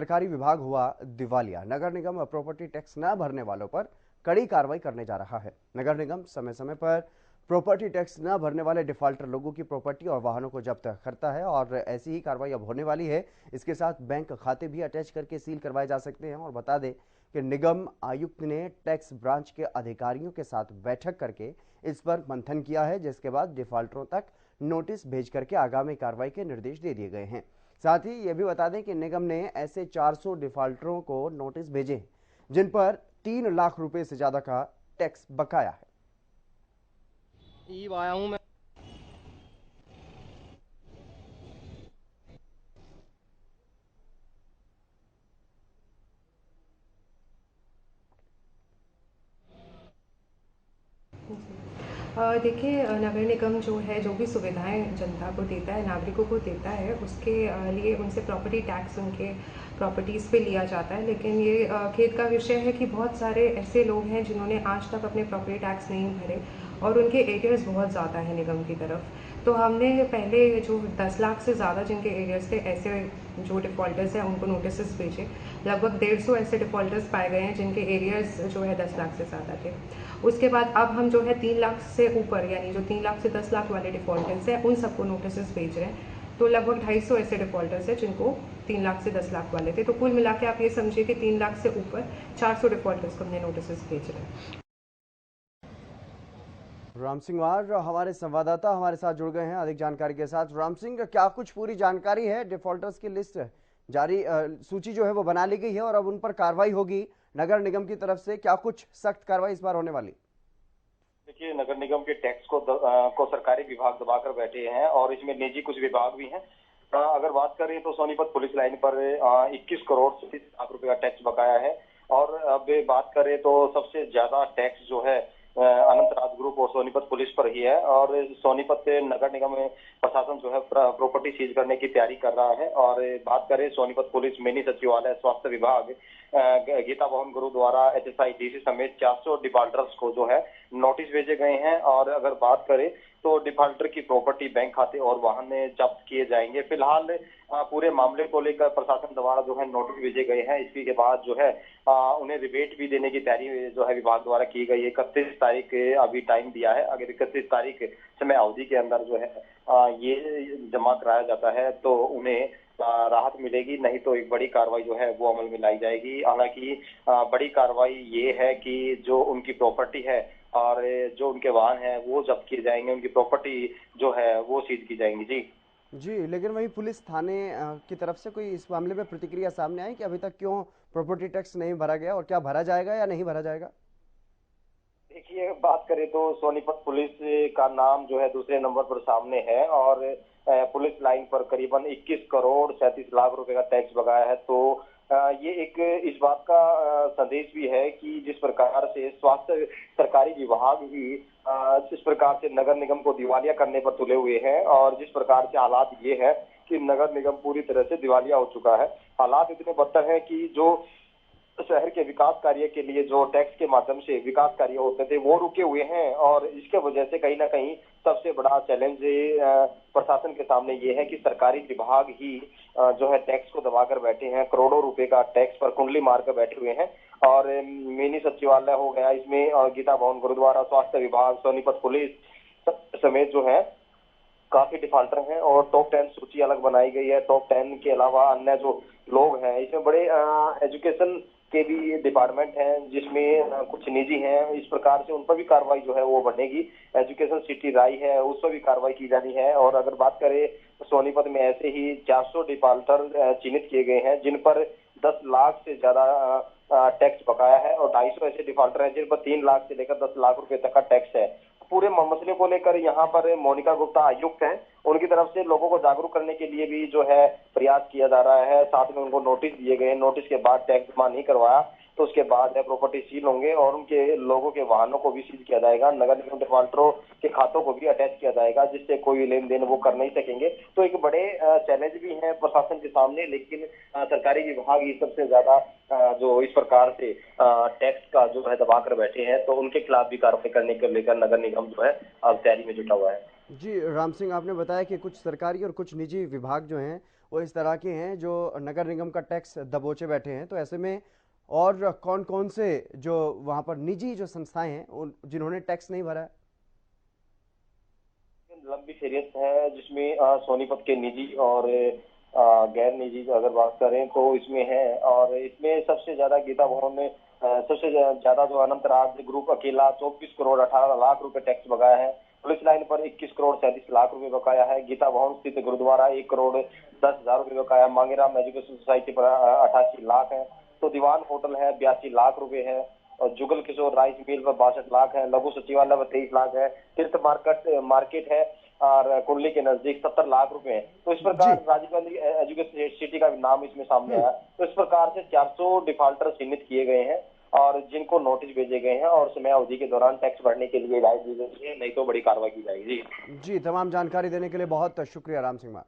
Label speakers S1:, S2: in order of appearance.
S1: सरकारी विभाग हुआ दिवालिया। नगर निगम प्रॉपर्टी टैक्स न भरने वालों पर कड़ी कार्रवाई करने जा रहा है। नगर निगम समय समय पर प्रॉपर्टी टैक्स न भरने वाले डिफॉल्टर लोगों की प्रॉपर्टी और वाहनों को जब्त करता है और ऐसी ही कार्रवाई अब होने वाली है। इसके साथ बैंक खाते भी अटैच करके सील करवाए जा सकते हैं। और बता दें कि निगम आयुक्त ने टैक्स ब्रांच के अधिकारियों के साथ बैठक करके इस पर मंथन किया है, जिसके बाद डिफॉल्टरों तक नोटिस भेज करके आगामी कार्रवाई के निर्देश दे दिए गए हैं। साथ ही ये भी बता दें कि निगम ने ऐसे 400 डिफॉल्टरों को नोटिस भेजे हैं जिन पर 3 लाख रुपए से ज्यादा का टैक्स बकाया है।
S2: आया हूं मैं।
S3: देखिए, नगर निगम जो है, जो भी सुविधाएं जनता को देता है, नागरिकों को देता है, उसके लिए उनसे प्रॉपर्टी टैक्स उनके प्रॉपर्टीज़ पे लिया जाता है। लेकिन ये खेद का विषय है कि बहुत सारे ऐसे लोग हैं जिन्होंने आज तक अपने प्रॉपर्टी टैक्स नहीं भरे और उनके एरियर्स बहुत ज़्यादा है निगम की तरफ। तो हमने पहले जो 10 लाख से ज़्यादा जिनके एरियर्स थे, ऐसे जो डिफ़ॉल्टर्स हैं उनको नोटिस भेजे। लगभग 150 ऐसे डिफ़ॉल्टर्स पाए गए हैं जिनके एरियर्स जो है 10 लाख से ज़्यादा थे। उसके बाद अब हम जो है 3 लाख से ऊपर, यानी जो 3 लाख से 10 लाख वाले डिफ़ॉल्टर्स हैं, उन सबको नोटिस भेज रहे हैं। तो लगभग 250 ऐसे डिफ़ॉल्टर्स हैं जिनको 3 लाख से 10 लाख वाले थे। तो कुल मिला के आप ये समझिए कि 3 लाख से ऊपर 400 डिफ़ॉल्टर्स को हमने नोटिस भेज रहे हैं।
S1: राम सिंह वार हमारे संवाददाता हमारे साथ जुड़ गए हैं अधिक जानकारी के साथ। राम सिंह, क्या कुछ पूरी जानकारी है? डिफॉल्टर्स की लिस्ट जारी, सूची जो है वो बना ली गई है और अब उन पर कार्रवाई होगी नगर निगम की तरफ से। क्या कुछ सख्त कार्रवाई इस बार होने वाली?
S4: देखिए, नगर निगम के टैक्स को सरकारी विभाग दबाकर बैठे हैं और इसमें निजी कुछ विभाग भी हैं। अगर बात करें तो सोनीपत पुलिस लाइन पर 21 करोड़ 30 लाख रुपए का टैक्स बकाया है। और अब बात करें तो सबसे ज्यादा टैक्स जो है अनंत राज ग्रुप और सोनीपत पुलिस पर ही है। और सोनीपत नगर निगम में प्रशासन जो है प्रॉपर्टी सीज करने की तैयारी कर रहा है। और बात करें सोनीपत पुलिस मिनी सचिवालय स्वास्थ्य विभाग गीता भवन गुरु द्वारा एचएसआई डीसी समेत 400 डिफॉल्टर्स को जो है नोटिस भेजे गए हैं। और अगर बात करें तो डिफॉल्टर की प्रॉपर्टी, बैंक खाते और वाहन जब्त किए जाएंगे। फिलहाल पूरे मामले को लेकर प्रशासन द्वारा जो है नोटिस भेजे गए हैं। इसी के बाद जो है उन्हें रिबेट भी देने की तैयारी जो है विभाग द्वारा की गई है। 31 तारीख अभी टाइम दिया है। अगर 31 तारीख समय अवधि के अंदर जो है ये जमा कराया जाता है तो उन्हें राहत मिलेगी, नहीं तो एक बड़ी कार्रवाई जो है वो अमल में लाई जाएगी। हालांकि बड़ी कार्रवाई ये है कि जो उनकी प्रॉपर्टी है और जो उनके वाहन है वो जब्त किए जाएंगे, उनकी प्रॉपर्टी जो है वो सीज की जाएंगी। जी
S1: जी, लेकिन वही पुलिस थाने की तरफ से कोई इस मामले में प्रतिक्रिया सामने आई कि अभी तक क्यों प्रॉपर्टी टैक्स नहीं भरा गया और क्या भरा जाएगा या नहीं भरा जाएगा?
S4: देखिए, बात करें तो सोनीपत पुलिस का नाम जो है दूसरे नंबर पर सामने है और पुलिस लाइन पर करीबन 21 करोड़ 37 लाख रुपए का टैक्स बकाया है। तो ये एक इस बात का संदेश भी है कि जिस प्रकार से स्वास्थ्य सरकारी विभाग ही जिस प्रकार से नगर निगम को दिवालिया करने पर तुले हुए हैं और जिस प्रकार से हालात ये है कि नगर निगम पूरी तरह से दिवालिया हो चुका है। हालात इतने बदतर हैं कि जो शहर के विकास कार्य के लिए जो टैक्स के माध्यम से विकास कार्य होते थे वो रुके हुए हैं। और इसके वजह से कहीं ना कहीं सबसे बड़ा चैलेंज प्रशासन के सामने ये है कि सरकारी विभाग ही जो है टैक्स को दबाकर बैठे हैं। करोड़ों रुपए का टैक्स पर कुंडली मारकर बैठे हुए हैं। और मिनी सचिवालय हो गया इसमें, और गीता भवन गुरुद्वारा, स्वास्थ्य विभाग, सोनीपत पुलिस समेत जो है काफी डिफॉल्टर हैं। और टॉप 10 सूची अलग बनाई गई है। टॉप 10 के अलावा अन्य जो लोग हैं इसमें बड़े एजुकेशन के भी डिपार्टमेंट हैं जिसमें कुछ निजी हैं। इस प्रकार से उन पर भी कार्रवाई जो है वो बढ़ेगी। एजुकेशन सिटी राय है, उस पर भी कार्रवाई की जानी है। और अगर बात करें तो सोनीपत में ऐसे ही 400 डिफॉल्टर चिन्हित किए गए हैं जिन पर 10 लाख से ज्यादा टैक्स बकाया है और 250 ऐसे डिफॉल्टर हैं जिन पर 3 लाख से लेकर 10 लाख रुपए तक का टैक्स है। पूरे मसले को लेकर यहाँ पर मोनिका गुप्ता आयुक्त हैं, उनकी तरफ से लोगों को जागरूक करने के लिए भी जो है प्रयास किया जा रहा है। साथ में उनको नोटिस दिए गए। नोटिस के बाद टैक्स जमा नहीं करवाया तो उसके बाद प्रॉपर्टी सील होंगे और उनके लोगों के वाहनों को भी सील किया जाएगा। नगर निगम डिफॉल्टरों के खातों को भी अटैच किया जाएगा जिससे कोई लेन देन वो कर नहीं सकेंगे। तो एक बड़े चैलेंज भी है प्रशासन के सामने। लेकिन सरकारी विभाग ही सबसे ज्यादा जो इस प्रकार से टैक्स का जो है दबा कर बैठे हैं तो उनके खिलाफ भी कार्रवाई करने को लेकर नगर निगम जो है अब तैयारी में जुटा हुआ है।
S1: जी राम सिंह, आपने बताया कि कुछ सरकारी और कुछ निजी विभाग जो हैं वो इस तरह के हैं जो नगर निगम का टैक्स दबोचे बैठे हैं। तो ऐसे में और कौन कौन से जो वहां पर निजी जो संस्थाएं हैं जिन्होंने टैक्स नहीं भरा है?
S4: लंबी फहरिस्त है जिसमें सोनीपत के निजी और गैर निजी अगर बात करें तो इसमें है। और इसमें सबसे ज्यादा गीता भवन ने सबसे ज्यादा जो अनंत राज्य ग्रुप अकेला 24 करोड़ 18 लाख रुपए टैक्स बकाया है। पुलिस लाइन पर 21 करोड़ 37 लाख रुपए बकाया है। गीता भवन स्थित गुरुद्वारा 1 करोड़ 10 हजार रुपए बकाया। मांगेराम एजुकेशन सोसाइटी पर 88 लाख है। तो दीवान होटल है 82 लाख रुपए है। और जुगल किशोर राइस मिल पर 62 लाख है। लघु सचिवालय पर 23 लाख है। तीर्थ मार्केट है और कुंडली के नजदीक 70 लाख रुपए हैं। तो इस
S1: जी।
S4: प्रकार राजीव गांधी एजुकेशन सिटी का भी नाम इसमें सामने आया। तो इस प्रकार से 400 डिफॉल्टर चिन्हित किए गए हैं और जिनको नोटिस भेजे गए हैं और समय अवधि के दौरान टैक्स भरने के लिए हिदायत दी गई है, नहीं तो बड़ी कार्रवाई की जाएगी।
S1: जी, तमाम जानकारी देने के लिए बहुत शुक्रिया राम सिंह मान।